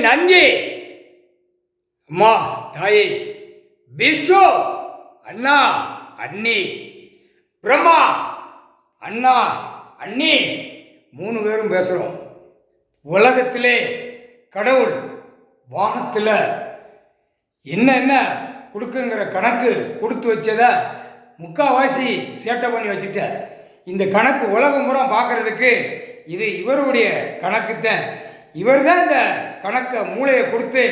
நந்தி அம்மா தாயை, விஷ்ணு அண்ணா அண்ணி, பிரம்மா அண்ணா அண்ணி, 3 பேரும் பேசுகிறோம். உலகத்திலே கடவுள் வானத்தில் என்ன கொடுக்குங்கிற கணக்கு கொடுத்து வச்சதை முக்கால்வாசி சேட்டை பண்ணி வச்சுட்ட. இந்த கணக்கு உலகம் பூரா பார்க்குறதுக்கு இது இவருடைய கணக்கு தான். இவர் தான் இந்த கணக்கை மூளையை கொடுத்து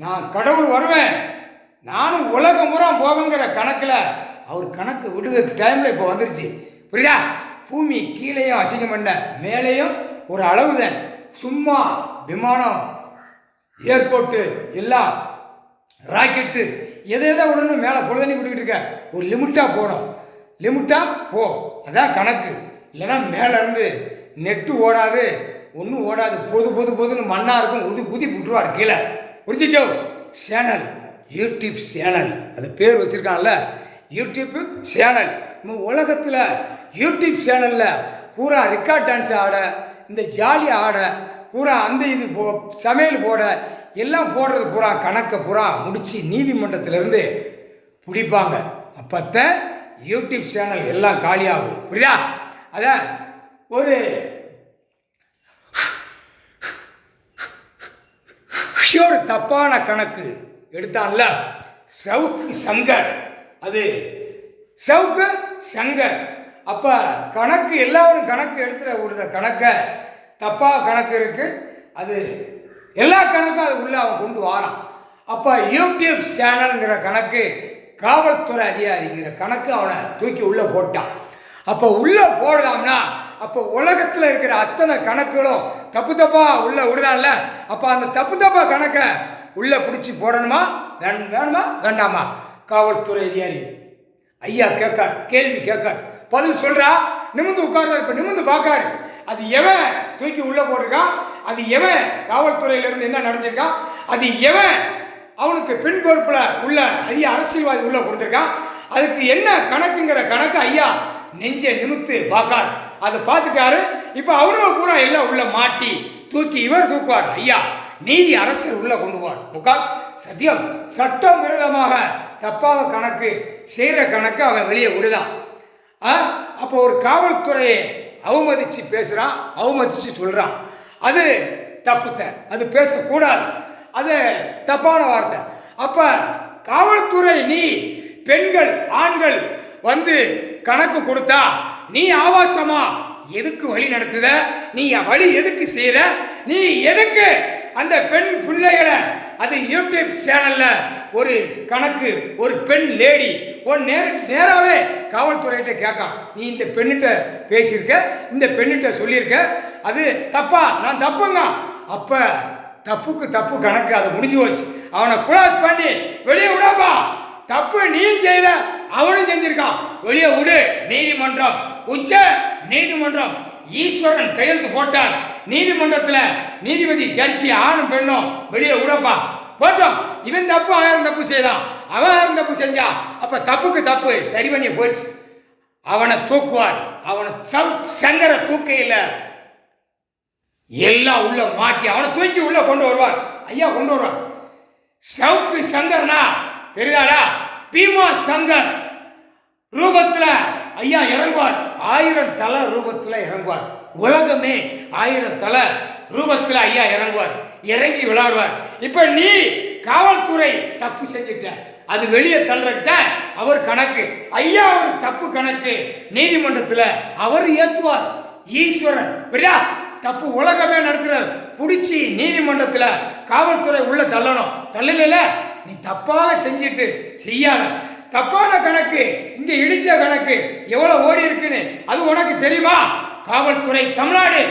நான் கடவுள் வருவேன், நானும் உலகம் பூரா போவேங்கிற கணக்கில் அவர் கணக்கு விடுறதுக்கு டைமில் இப்போ வந்துருச்சு. புரியுதா? பூமி கீழேயும் அசிங்கம் பண்ண, மேலேயும் ஒரு அளவு தான். சும்மா விமானம், ஏர்போர்ட்டு எல்லாம் ராக்கெட்டு எதை விடணும் மேலே பொழுதனி கூட்டிகிட்டு இருக்க. ஒரு லிமிட்டாக போகணும், லிமிட்டாக போ, அதான் கணக்கு. இல்லைன்னா மேலேருந்து நெட்டு ஓடாது, ஒன்றும் ஓடாது, பொதுன்னு மண்ணாக இருக்கும், ஊதி விட்டுருவார் கீழே. புரிஞ்சுக்கோ? சேனல், யூடியூப் சேனல், அது பேர் வச்சுருக்காங்கல்ல, யூடியூப் சேனல். நம்ம உலகத்தில் யூடியூப் சேனலில் பூரா ரெக்கார்ட் டான்ஸ் ஆட, இந்த ஜாலி ஆட, பூரா அந்த இது சமையல் போட எல்லாம் போடுறது பூரா கணக்கை பூரா முடித்து நீதிமன்றத்திலேருந்து பிடிப்பாங்க. அப்போத்தான் யூடியூப் சேனல் எல்லாம் காலியாகும். புரியுதா? அதான் ஒரு தப்பான கணக்கு எடுத்தான்ல சவுக்கு சங்கர், அது சவுக்கு சங்கர். அப்போ கணக்கு எல்லாரும் கணக்கு எடுத்துகிற விடுத கணக்கை தப்பாக கணக்கு இருக்குது, அது எல்லா கணக்கும் அது உள்ளே அவன் கொண்டு வாரான். அப்போ யூடியூப் சேனல்ங்கிற கணக்கு காவல்துறை அதிகாரிங்கிற கணக்கு அவனை தூக்கி உள்ளே போட்டான். அப்போ உள்ளே போடலாம்னா அப்போ உலகத்தில் இருக்கிற அத்தனை கணக்குகளும் தப்பாக உள்ளே விடுதான்ல. அப்போ அந்த தப்பாக கணக்கை உள்ளே பிடிச்சி போடணுமா வேணுமா வேண்டாமா? காவல்துறை அதிகாரி ஐயா கேட்கார், கேள்வி கேட்கார், பதில் சொல்கிறா. நிமிந்து உட்கார்றாரு. இப்போ நிமிந்து பார்க்காரு. அது எவன் தூக்கி உள்ளே போட்டிருக்கான், அது எவன் காவல்துறையிலேருந்து என்ன நடந்திருக்கான், அது எவன் அவனுக்கு பின் பொறுப்பில் உள்ள ஐயா அரசியல்வாதி உள்ளே கொடுத்துருக்கான், அதுக்கு என்ன கணக்குங்கிற கணக்கு ஐயா நெஞ்சை நிமித்து பார்க்கார். அதை பார்த்துட்டாரு. இப்போ அவனும் பூரா எல்லாம் உள்ள மாட்டி தூக்கி இவர் தூக்குவார். ஐயா நீதி அரசர் உள்ளே கொண்டு போவார். முக்கால் சத்தியம் சட்டம் விரோதமாக தப்பாக கணக்கு செய்கிற கணக்கு அவன் வெளியே விடுதான். அப்போ ஒரு காவல்துறையை அவமதித்து பேசுகிறான், அவமதித்து சொல்கிறான். அது தப்புத்த, அது பேசக்கூடாது, அது தப்பான வார்த்தை. அப்போ காவல்துறை நீ பெண்கள் ஆண்கள் வந்து கணக்கு கொடுத்தா நீ ஆபாசமா எதுக்கு வழி நடத்துத, நீ வழி எதுக்கு செய்கிற, நீ எதுக்கு அந்த பெண் பிள்ளைகளை அது யூடியூப் சேனலில் ஒரு கணக்கு ஒரு பெண் லேடி நேராகவே காவல்துறையிட்ட கேட்கான். நீ இந்த பெண்ணிட்ட பேசியிருக்க, இந்த பெண்ணிட்ட சொல்லியிருக்க, அது தப்பா, நான் தப்புங்க. அப்போ தப்புக்கு தப்பு கணக்கு, அது முடிஞ்சு போச்சு. அவனை குளாஸ் பண்ணி வெளியே விடாப்பா. தப்பு நீ செய்த, அவனும் செஞ்சிருக்கான், வெளியே விடு. நீதிமன்றம், உச்ச நீதிமன்றம் ஈஸ்வரன் கையெழுத்து போட்டார். நீதிமன்றத்தில் நீதிபதி ஜட்ஜி ஆணும் பெண்ணும் வெளியே விடப்பா போட்டோம். இவன் தப்பு 1000 தப்பு செய்தான், அவன் 1000 தப்பு செஞ்சா. அப்போ தப்புக்கு தப்பு சரி பண்ணி போயிடுச்சு. அவனை தூக்குவார். அவனை சங்கர தூக்கையில் எல்லாம் உள்ள மாட்டி அவனை தூக்கி உள்ள கொண்டு வருவார். ஐயா கொண்டு வருவார். சவுக்கு சங்கர்னா தெரியாதா? பீமா சங்கர் ரூபத்தில் ஐயா இறங்குவார். 1000 தலை ரூபத்தில் இறங்குவார். உலகமே 1000 தலை ரூபத்தில் ஐயா இறங்குவார், இறங்கி விளையாடுவார். இப்போ நீ காவல்துறை தப்பு செஞ்சுட்ட, அது வெளியே தள்ளுறத அவர் கணக்கு. ஐயா ஒரு தப்பு கணக்கு நீதிமன்றத்தில் அவர் ஏற்றுவார். ஈஸ்வரன் பெரியா தப்பு உலகமே நடத்துற பிடிச்சி நீதிமன்றத்தில் காவல்துறை உள்ள தள்ளணும். தள்ளல நீ தப்பாக செஞ்சிட்டு செய்யாத தப்பான கணக்கு, இங்கே இடிச்ச கணக்கு எவ்வளோ ஓடி இருக்குன்னு அது உனக்கு தெரியுமா? காவல்துறை தமிழ்நாடு,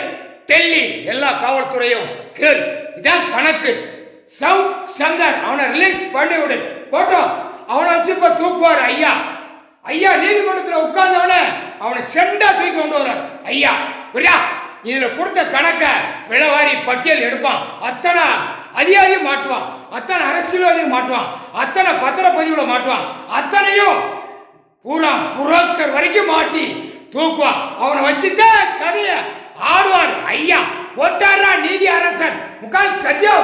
டெல்லி எல்லா காவல்துறையும் கேள், இதான் கணக்கு. சங்கர் அவனை ரிலீஸ் பண்ணி விடு போட்டோம். அவனை வச்சு இப்போ தூக்குவார் ஐயா. ஐயா நீதிமன்றத்தில் உட்கார்ந்தவன அவனை செண்டா தூக்கி கொண்டு வர்றார் ஐயா. புரியா? இதில் கொடுத்த கணக்கை விளவாரி பட்டியல் எடுப்பான். அத்தனை அதிகாரியும் மாட்டுவான், அத்தனை அரசியல்வாதியும் மாட்டுவான், அத்தனை பத்திரப்பதிவுல மாட்டுவான், அத்தனையும் பூரா புரோக்கர் வரைக்கும் மாட்டி தூக்குவான். அவனை வச்சுதான் கதையை ஆடுவார் ஐயா. ஒட்டாரா நீதி அரசர் முக்கால் சத்யா.